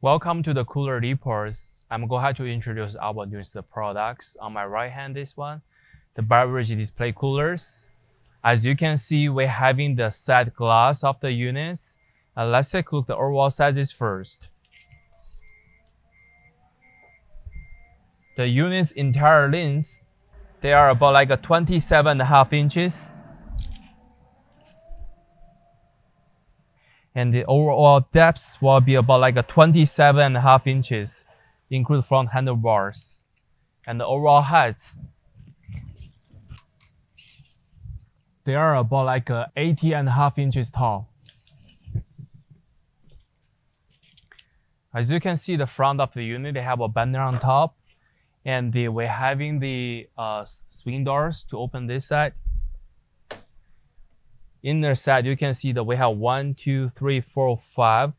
Welcome to the cooler reports. I'm going to introduce our newest products. On my right hand, this one, the beverage display coolers. As you can see, we're having the set glass of the units. Let's take a look at the overall sizes first. The unit's entire length, they are about like a 27.5 inches. And the overall depth will be about like a 27.5 inches, include front handlebars. And the overall heights, they are about like 80.5 inches tall. As you can see, the front of the unit, they have a banner on top, and we're having the swing doors to open this side. Inner side, you can see that we have 1, 2, 3, 4, 5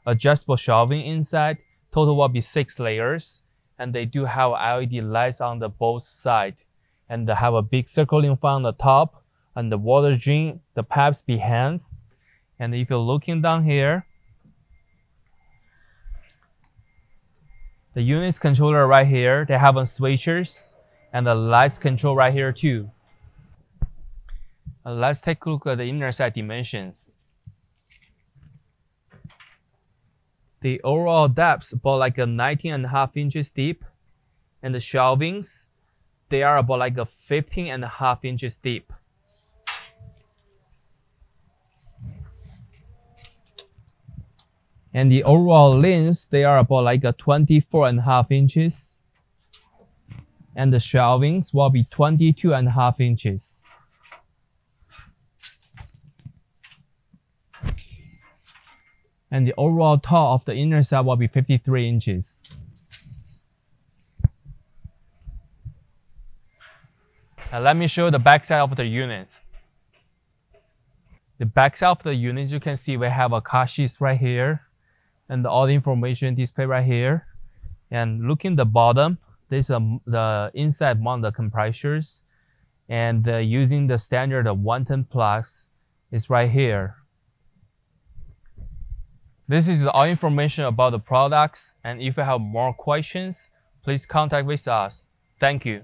adjustable shelving inside. Total will be 6 layers, and they do have LED lights on the both sides, and they have a big circling fan on the top, and the water drain, the pipes behind. And if you're looking down here, the unit's controller right here, they have switches, and the lights control right here too. Let's take a look at the inner side dimensions. The overall depth about like a 19.5 inches deep, and the shelvings, they are about like a 15.5 inches deep. And the overall length, they are about like a 24.5 inches, and the shelvings will be 22.5 inches. And the overall tall of the inner side will be 53 inches. Now let me show you the back side of the units. The back side of the units, you can see we have a car sheet right here, and all the information display right here. And looking at the bottom, there's the inside mount the compressors, and using the standard 110 plugs is right here. This is all information about the products, and if you have more questions, please contact with us. Thank you.